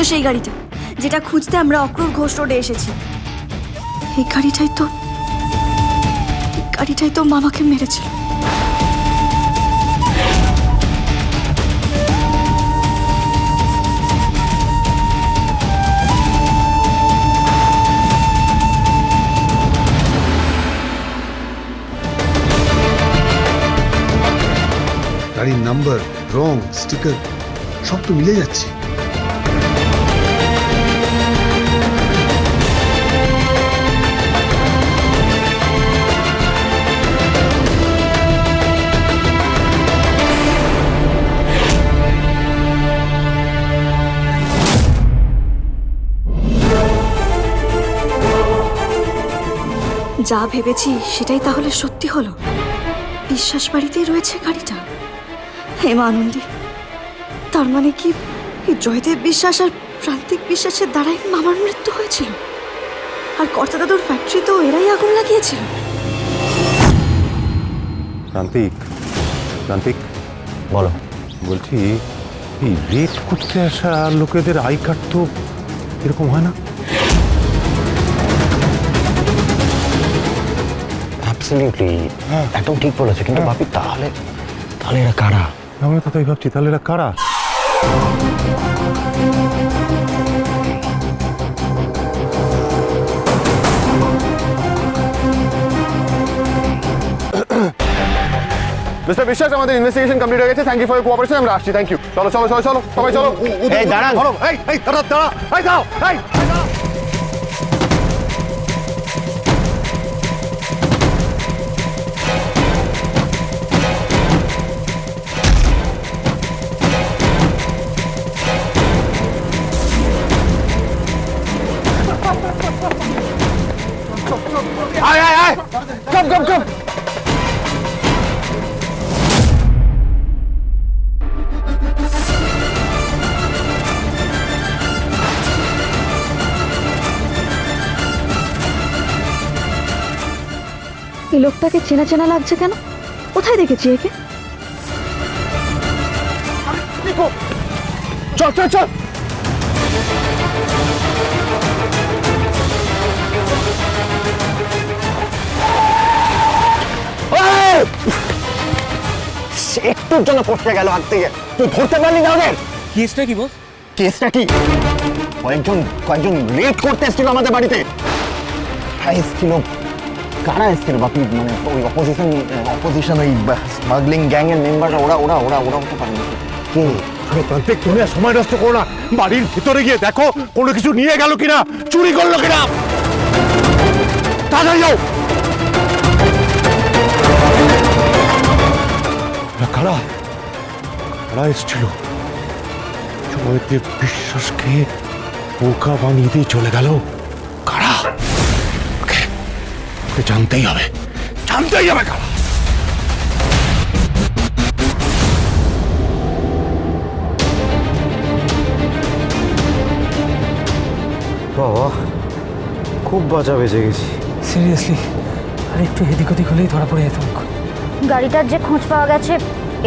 তো সেই গাড়িটা যেটা খুঁজতে আমরা অক্রুর ঘোষ রোডে এসেছি। এই গাড়িটাই তো মামাকে মেরেছিল। গাড়ির নাম্বার, রং, স্টিকার সব তো মিলে যাচ্ছে। যা ভেবেছি সেটাই তাহলে সত্যি হলো। বিশ্বাস বাড়িতেই রয়েছে গাড়িটা। হেমা আনন্দী, তার মানে কি এই জয়দেব বিশ্বাস আর প্রান্তিক বিশ্বাসের দ্বারাই মামার মৃত্যু হয়েছিল? আর কর্তা দাদুর ফ্যাক্টরি তো এরাই আগুন লাগিয়েছিল। প্রান্তিক বলো। বলছি এই রেট করতে আসা লোকেদের আই কার্ড তো এরকম হয় না? অ্যাবসলিউটলি, একদম ঠিক বলেছে। কিন্তু বাপি তাহলে এরা কারা? আমরা তো তাই ভাবছি, তাহলে এরা কারা? মিস্টার বিশ্বাস, আমাদের ইনভেস্টিগেশন কমপ্লিট হয়ে গেছে। Thank you for your cooperation. আমরা আসছি। Thank you. চলো চলো চলো চলো সবাই চলো। এই দাঁড়ান, এই দাঁড়া দাঁড়া, এই দাও, এই আয় আয় আয়, কম কম কম। এই লোকটাকে চেনা চেনা লাগছে কেন? কোথায় দেখেছি একে? চল চল চল। একটুর জন্য পড়তে গেল হাত থেকে। তুই ধরতে পারলি না ওদের? কেসটা কি বল? কেসটা কি? কয়েকজন রেড করতে এসেছিল আমাদের বাড়িতে। এসেছিল কারা এসেছিল বাপি? মানে ওই অপোজিশন ওই স্মাগলিং গ্যাং এর মেম্বাররা। ওরা হতে পারে না। কে? প্রান্তিক, তুমি আর সময় নষ্ট করো না। বাড়ির ভিতরে গিয়ে দেখো কোনো কিছু নিয়ে গেল কিনা, চুরি করলো কিনা। তাড়াতাড়ি যাও। কারা এসেছিল? জয়দেব বিশ্বাসকে বোকা বানিয়ে দিয়ে চলে গেল। কারা? ওকে জানতেই হবে কারা। বাবা, খুব বাঁচা বেঁচে গেছি। সিরিয়াসলি, আর একটু এদিক ওদিক হলেই ধরা পড়ে যেতাম। গাড়িটার যে খোঁজ পাওয়া গেছে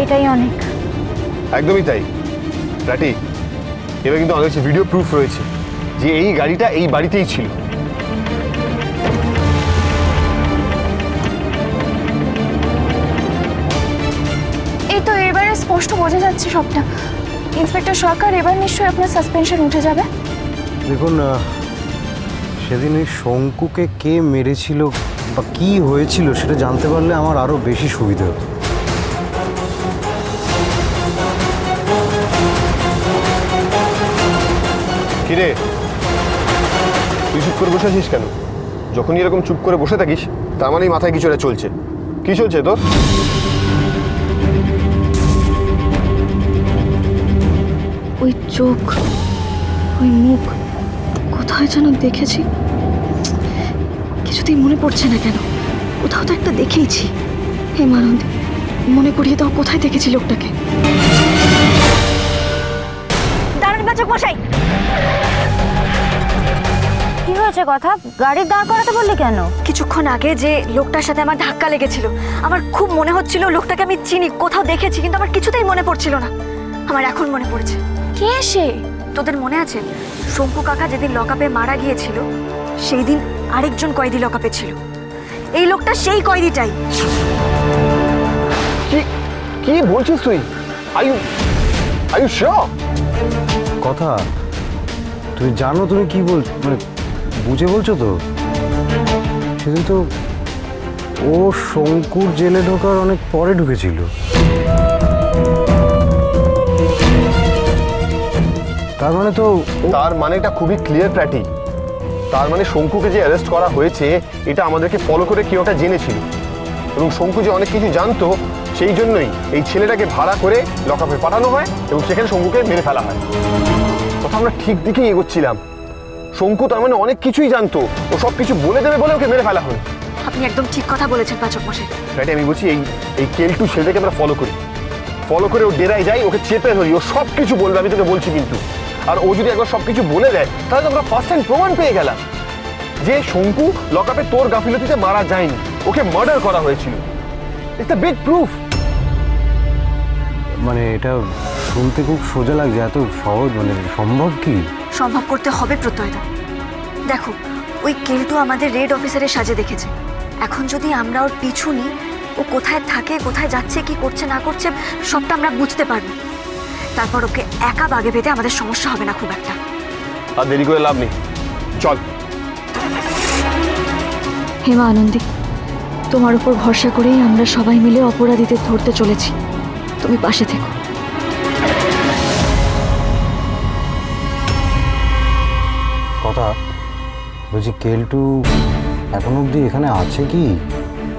এটাই অনেক। একদমই তাই রাটি। এবার কিন্তু আমাদের কাছে ভিডিও প্রুফ রয়েছে যে এই গাড়িটা এই বাড়িতেই ছিল। এই তো এবারে স্পষ্ট বোঝা যাচ্ছে সবটা। ইন্সপেক্টর সরকার, এবার নিশ্চয়ই আপনার সাসপেনশন উঠে যাবে। দেখুন, সেদিন ওই শঙ্কুকে কে মেরেছিল বা কি হয়েছিল সেটা জানতে পারলে আমার আরো বেশি সুবিধা হতো। কিরে, তুই চুপ করে বসে আছিস কেন? যখনই এরকম চুপ করে বসে থাকিস তার মানেই মাথায় কিছু একটা চলছে। কি চলছে তোর? ওই চোখ, ওই মুখ কোথায় যেন দেখেছি। কিছুতেই মনে পড়ছে না কেন। কোথাও তো একটা দেখেইছি। হেমা আনন্দী, মনে করিয়ে দাও কোথায় দেখেছি লোকটাকে। দাঁড়ান বাচক মশাই, কি হয়েছে? কথা গাড়ির দাঁড় করাতে বললি কেন? কিছুক্ষণ আগে যে লোকটার সাথে আমার ধাক্কা লেগেছিল, আমার খুব মনে হচ্ছিল লোকটাকে আমি চিনি, কোথাও দেখেছি, কিন্তু আমার কিছুতেই মনে পড়ছিল না। আমার এখন মনে পড়েছে। কে সে? তোদের মনে আছে শঙ্কু কাকা যেদিন লকআপে মারা গিয়েছিল সেই দিন আরেকজন কয়েদি লকআপে ছিল। এই লোকটা সেই কয়েদিটাই। কি কি বলছিস তুই? Are you sure? কথা তুমি জানো তুমি কি মানে বুঝে বলছো তো? সেদিন তো ও শঙ্কুর জেলে ঢোকার অনেক পরে ঢুকেছিল। তার মানে তো তার মানেটা খুবই ক্লিয়ার প্র্যাটি। তার মানে শঙ্কুকে যে অ্যারেস্ট করা হয়েছে এটা আমাদেরকে ফলো করে কেউ একটা জেনেছিল, এবং শঙ্কু যে অনেক কিছু জানতো সেই জন্যই এই ছেলেটাকে ভাড়া করে লকআপে পাঠানো হয় এবং সেখানে শঙ্কুকে মেরে ফেলা হয়। কথা আমরা ঠিক দিকেই এগোচ্ছিলাম। শঙ্কু তার মানে অনেক কিছুই জানতো, ও সব কিছু বলে দেবে বলে ওকে মেরে ফেলা হলো। আপনি একদম ঠিক কথা বলেছেন পাচক মশাই। রাইট, আমি বলছি এই কেলটু ছেলেটাকে আমরা ফলো করে ও ডেরায় যাই, ওকে চেপে ধরি, ও সব কিছু বলবে, আমি তোকে বলছি কিন্তু। আর ও যদি একবার সব কিছু বলে দেয় তাহলে তো আমরা ফার্স্ট হ্যান্ড প্রমাণ পেয়ে গেলাম যে শঙ্কু লকআপে তোর গাফিলতিতে মারা যায়নি, ওকে মার্ডার করা হয়েছিল। It's the big proof. মানে এটা শুনতে খুব সোজা লাগছে, এত সহজ মানে সম্ভব কি? সম্ভব করতে হবে প্রত্যয়দা। দেখো ওই কেলটু আমাদের রেড অফিসারের সাজে দেখেছে। এখন যদি আমরা ওর পিছু নিই, ও কোথায় থাকে, কোথায় যাচ্ছে, কি করছে না করছে সবটা আমরা বুঝতে পারবো। তারপর ওকে একা বাগে পেতে আমাদের সমস্যা হবে না খুব একটা। আর দেরি করে লাভ নেই, চল। হেমা আনন্দী, তোমার উপর ভরসা করেই আমরা সবাই মিলে অপরাধীদের ধরতে চলেছি। তুমি পাশে থেকো। কথা বলছি, কেলটু এখন অবধি এখানে আছে কি?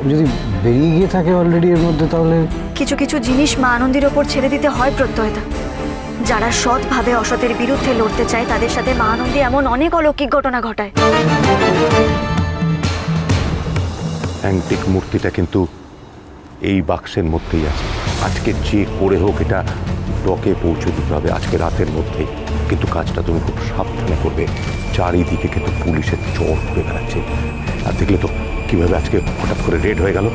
ও যদি বেরিয়ে গিয়ে থাকে অলরেডি এর মধ্যে, তাহলে কিছু কিছু জিনিস মা আনন্দীর ওপর ছেড়ে দিতে হয় প্রত্যয়তা। যারা সৎভাবে অসতের বিরুদ্ধে লড়তে চায় তাদের সাথে মা আনন্দী এমন অনেক অলৌকিক ঘটনা ঘটায়। অ্যান্টিক মূর্তিটা কিন্তু এই বাক্সের মধ্যেই আছে। আজকে যে করে হোক এটা ডকে পৌঁছে দিতে হবে আজকে রাতের মধ্যেই। কিন্তু কাজটা তুমি খুব সাবধানে করবে। চারিদিকে কিন্তু পুলিশের চর ঘুরে বেড়াচ্ছে। আর দেখলে তো কীভাবে আজকে হঠাৎ করে রেড হয়ে গেল।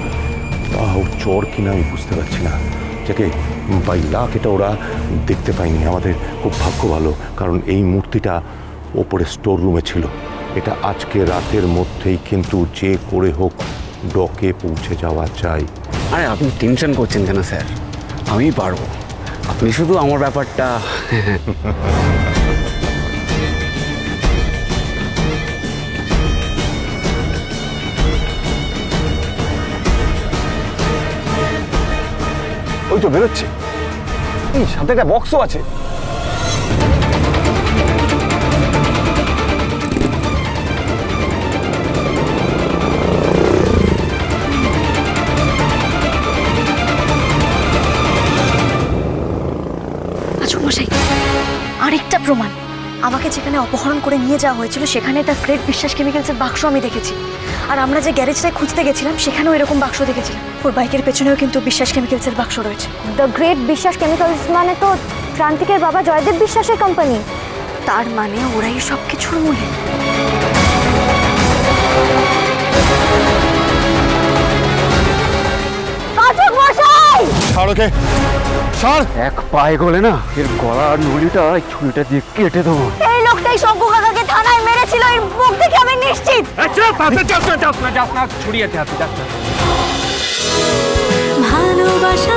ও চর কিনা আমি বুঝতে পারছি না। যাকে বাই লাখ এটা ওরা দেখতে পায়নি। আমাদের খুব ভাগ্য ভালো, কারণ এই মূর্তিটা ওপরে স্টোর রুমে ছিল। এটা আজকে রাতের মধ্যেই কিন্তু যে করে হোক ডকে পৌঁছে যাওয়া চাই। আরে আপনি টেনশন করছেন কেন স্যার? আমি পারবো, আপনি শুধু আমার ব্যাপারটা ওই তো বেরোচ্ছে, এই সাথে একটা বক্সও আছে। মশাই, আরেকটা প্রমাণ। আমাকে যেখানে অপহরণ করে নিয়ে যাওয়া হয়েছিল সেখানে তার গ্রেট বিশ্বাস কেমিক্যালসের বাক্স আমি দেখেছি। আর আমরা যে গ্যারেজটায় খুঁজতে গেছিলাম সেখানেও এরকম বাক্স দেখেছিলাম। ওর বাইকের পেছনেও কিন্তু বিশ্বাস কেমিক্যালসের বাক্স রয়েছে। দ্য গ্রেট বিশ্বাস কেমিক্যালস মানে তো প্রান্তিকের বাবা জয়দেব বিশ্বাসের কোম্পানি। তার মানে ওরাই সব কিছুর মূলে। পাচক মশাই! ছাড়োকে, ছাড়। এক পায়ে গলে না এর গলার নলিটা এই ছুরিটা দিয়ে কেটে দেবো। এই লোকটাই শঙ্কু কাকাকে থানায় মেরেছিল, এর মুখ থেকে আমি নিশ্চিত। যাস না ছুরি আছে হাতে, যাস না। ভালোবাসা